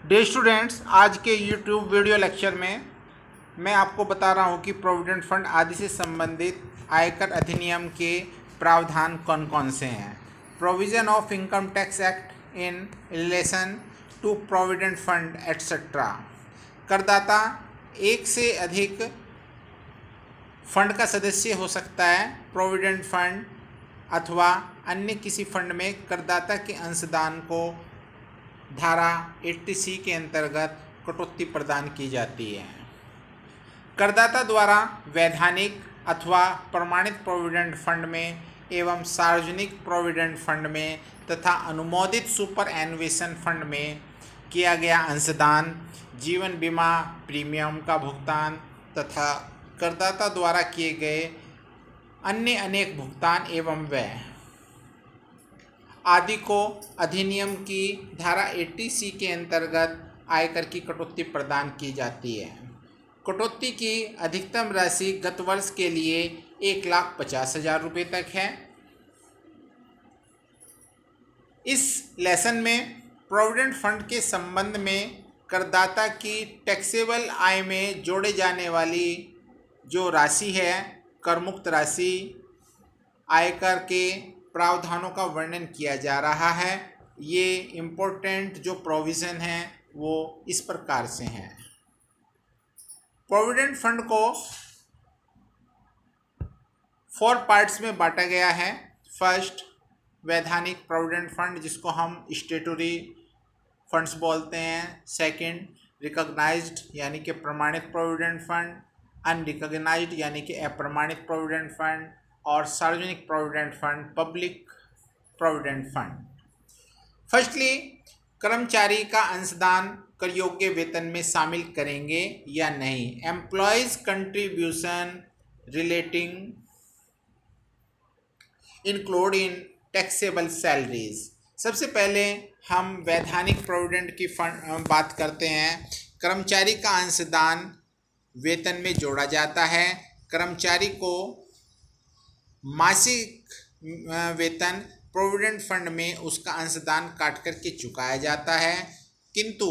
Day students, आज के YouTube video lecture में मैं आपको बता रहा हूं कि प्रोविडेंट फंड आदि से संबंधित आयकर अधिनियम के प्रावधान कौन कौन से हैं। Provision of income tax act in relation to provident fund etcetera. करदाता एक से अधिक फंड का सदस्य हो सकता है। प्रोविडेंट फंड अथवा अन्य किसी फंड में करदाता के अंशदान को धारा 80C के अंतर्गत कटौती प्रदान की जाती है। करदाता द्वारा वैधानिक अथवा प्रमाणित प्रोविडेंट फंड में एवं सार्वजनिक प्रोविडेंट फंड में तथा अनुमोदित सुपर एनुएशन फंड में किया गया अंशदान, जीवन बीमा प्रीमियम का भुगतान तथा करदाता द्वारा किए गए अन्य अनेक भुगतान एवं व्यय आदि को अधिनियम की धारा 80C के अंतर्गत आयकर की कटौती प्रदान की जाती है। कटौती की अधिकतम राशि गत वर्ष के लिए 1,50,000 रुपये तक है। इस लेसन में प्रोविडेंट फंड के संबंध में करदाता की टैक्सेबल आय में जोड़े जाने वाली जो राशि है, करमुक्त राशि, आयकर के प्रावधानों का वर्णन किया जा रहा है। ये इम्पोर्टेंट जो प्रोविज़न है वो इस प्रकार से हैं। प्रोविडेंट फंड को 4 पार्ट्स में बांटा गया है। फर्स्ट, वैधानिक प्रोविडेंट फंड जिसको हम स्टेटूटरी फंड्स बोलते हैं। सेकंड, रिकॉग्नाइज्ड यानी कि प्रमाणित प्रोविडेंट फंड। अनरिकॉग्नाइज्ड यानी कि अप्रमाणित प्रोविडेंट फंड। और सार्वजनिक provident fund, public provident fund. Firstly, कर्मचारी का अंशदान कर योग्य वेतन में शामिल करेंगे या नहीं। Employees contribution relating include in taxable salaries. सबसे पहले हम वैधानिक प्रोविडेंट की फंड बात करते हैं। कर्मचारी का अंशदान वेतन में जोड़ा जाता है। कर्मचारी को मासिक वेतन प्रोविडेंट फंड में उसका अंशदान काट करके चुकाया जाता है, किंतु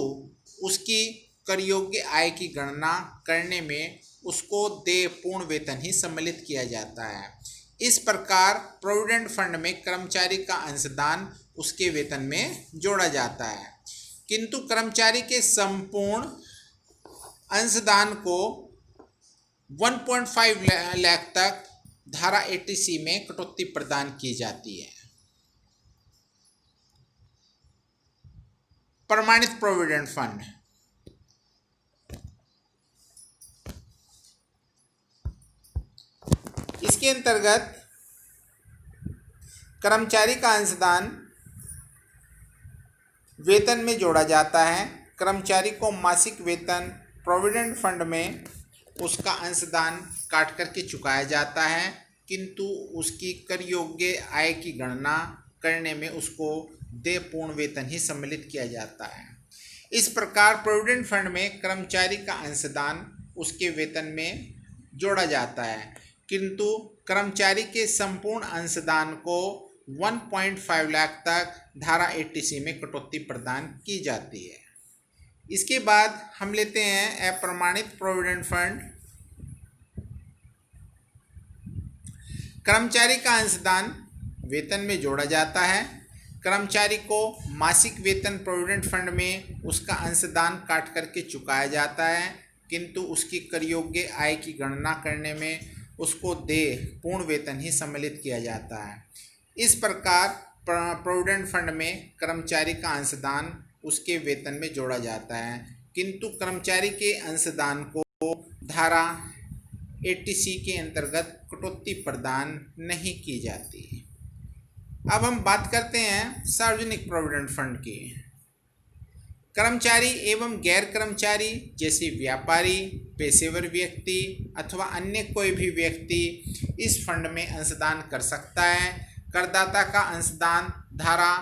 उसकी कर योग्य आय की गणना करने में उसको देय पूर्ण वेतन ही सम्मिलित किया जाता है। इस प्रकार प्रोविडेंट फंड में कर्मचारी का अंशदान उसके वेतन में जोड़ा जाता है, किंतु कर्मचारी के संपूर्ण अंशदान को 1.5 लाख तक धारा 80C में कटौती प्रदान की जाती है। प्रमाणित प्रोविडेंट फंड, इसके अंतर्गत कर्मचारी का अंशदान वेतन में जोड़ा जाता है। कर्मचारी को मासिक वेतन प्रोविडेंट फंड में उसका अंशदान काट करके चुकाया जाता है, किंतु उसकी कर योग्य आय की गणना करने में उसको देय पूर्ण वेतन ही सम्मिलित किया जाता है। इस प्रकार प्रोविडेंट फंड में कर्मचारी का अंशदान उसके वेतन में जोड़ा जाता है, किंतु कर्मचारी के संपूर्ण अंशदान को 1.5 लाख तक धारा 80C में कटौती प्रदान की जाती है। इसके बाद हम लेते हैं अप्रमाणित प्रोविडेंट फंड। कर्मचारी का अंशदान वेतन में जोड़ा जाता है। कर्मचारी को मासिक वेतन प्रोविडेंट फंड में उसका अंशदान काट करके चुकाया जाता है, किंतु उसकी कर योग्य आय की गणना करने में उसको देय पूर्ण वेतन ही सम्मिलित किया जाता है। इस प्रकार प्रोविडेंट फंड में कर्मचारी का अंशदान उसके वेतन में जोड़ा जाता है, किंतु कर्मचारी के अंशदान को धारा 80C के अंतर्गत कटौती प्रदान नहीं की जाती। अब हम बात करते हैं सार्वजनिक प्रोविडेंट फंड की। कर्मचारी एवं गैर कर्मचारी जैसे व्यापारी, पेशेवर व्यक्ति अथवा अन्य कोई भी व्यक्ति इस फंड में अंशदान कर सकता है। करदाता का अंशदान धारा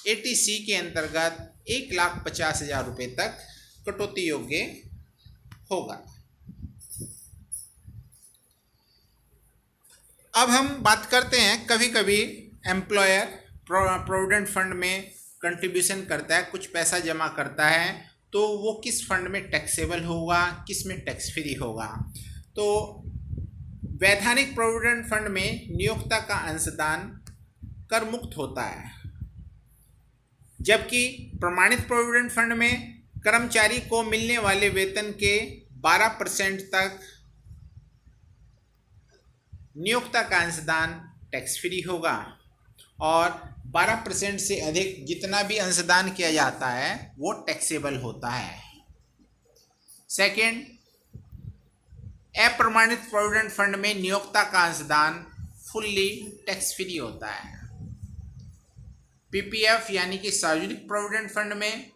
80C के अंतर्गत 1,50,000 रुपये तक कटौती योग्य होगा। अब हम बात करते हैं, कभी कभी एम्प्लॉयर प्रोविडेंट फंड में कंट्रीब्यूशन करता है, कुछ पैसा जमा करता है, तो वो किस फंड में टैक्सेबल होगा, किस में टैक्स फ्री होगा। तो वैधानिक प्रोविडेंट फंड में नियोक्ता का अंशदान कर मुक्त होता है, जबकि प्रमाणित प्रोविडेंट फंड में कर्मचारी को मिलने वाले वेतन के 12% तक नियोक्ता का अंशदान टैक्स फ्री होगा और 12% से अधिक जितना भी अंशदान किया जाता है वो टैक्सेबल होता है। सेकंड, अप्रमाणित प्रोविडेंट फंड में नियोक्ता का अंशदान फुल्ली टैक्स फ्री होता है। पीपीएफ यानी कि सार्वजनिक प्रोविडेंट फंड में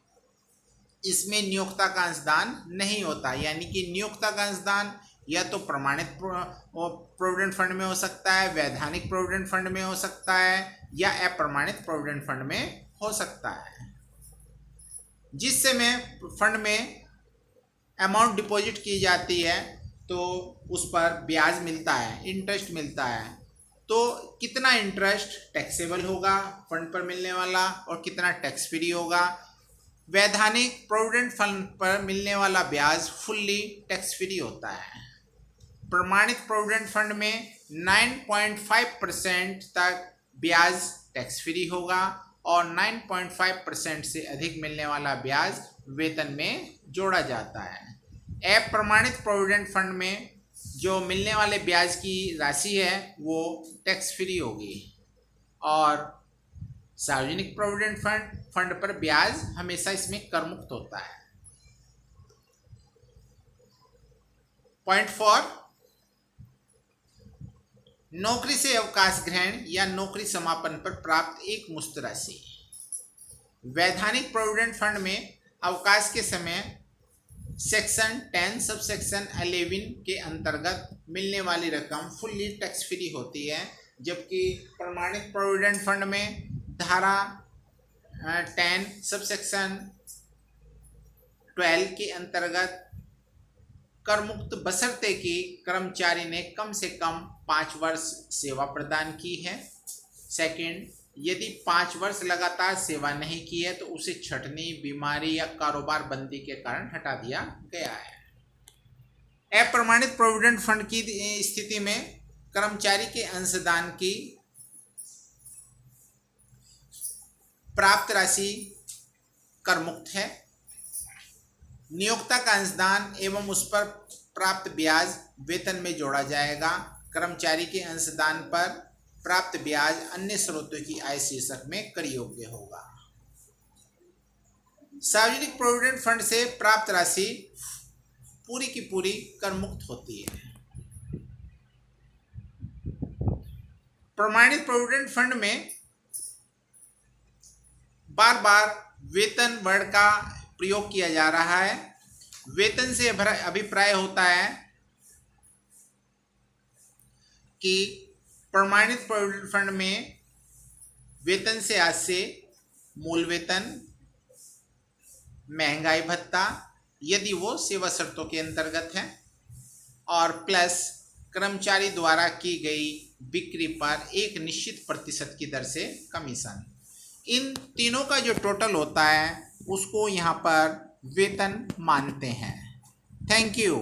इसमें नियोक्ता का अंशदान नहीं होता, यानी कि नियोक्ता का अंशदान या तो प्रमाणित प्रोविडेंट फंड में हो सकता है, वैधानिक प्रोविडेंट फंड में हो सकता है, या अप्रमाणित प्रोविडेंट फंड में हो सकता है। जिस समय फंड में अमाउंट डिपॉजिट की जाती है तो उस पर ब्याज मिलता है, इंटरेस्ट मिलता है। तो कितना इंटरेस्ट टैक्सेबल होगा फंड पर मिलने वाला और कितना टैक्स फ्री होगा। वैधानिक प्रोविडेंट फंड पर मिलने वाला ब्याज फुल्ली टैक्स फ्री होता है। प्रमाणित प्रोविडेंट फंड में 9.5% तक ब्याज टैक्स फ्री होगा और 9.5% से अधिक मिलने वाला ब्याज वेतन में जोड़ा जाता है। अप्रमाणित प्रोविडेंट फंड में जो मिलने वाले ब्याज की राशि है वो टैक्स फ्री होगी और सार्वजनिक प्रोविडेंट फंड पर ब्याज हमेशा इसमें कर मुक्त होता है। पॉइंट 4, नौकरी से अवकाश ग्रहण या नौकरी समापन पर प्राप्त एक मुश्त राशि। वैधानिक प्रोविडेंट फंड में अवकाश के समय सेक्शन 10 सब सेक्शन 11 के अंतर्गत मिलने वाली रकम फुल्ली टैक्स फ्री होती है, जबकि प्रमाणित प्रोविडेंट फंड में धारा 10 सब सेक्शन 12 के अंतर्गत कर मुक्त बशर्ते कि कर्मचारी ने कम से कम 5 वर्ष सेवा प्रदान की है। सेकंड, यदि 5 वर्ष लगातार सेवा नहीं की है तो उसे छंटनी, बीमारी या कारोबार बंदी के कारण हटा दिया गया है। अप्रमाणित प्रोविडेंट फंड की स्थिति में कर्मचारी के अंशदान की प्राप्त राशि कर मुक्त है। नियोक्ता का अंशदान एवं उस पर प्राप्त ब्याज वेतन में जोड़ा जाएगा। कर्मचारी के अंशदान पर प्राप्त ब्याज अन्य स्रोतों की आय शीर्षक में कर योग्य होगा। सार्वजनिक प्रोविडेंट फंड से प्राप्त राशि पूरी की पूरी कर मुक्त होती है। प्रमाणित प्रोविडेंट फंड में बार बार वेतन वर्ड का प्रयोग किया जा रहा है। वेतन से अभिप्राय होता है कि प्रमाणित प्रोविडेंट फंड में वेतन से आज से मूल वेतन, महंगाई भत्ता यदि वो सेवा शर्तों के अंतर्गत है, और प्लस कर्मचारी द्वारा की गई बिक्री पर एक निश्चित प्रतिशत की दर से कमीशन। इन तीनों का जो टोटल होता है उसको यहाँ पर वेतन मानते हैं। Thank you.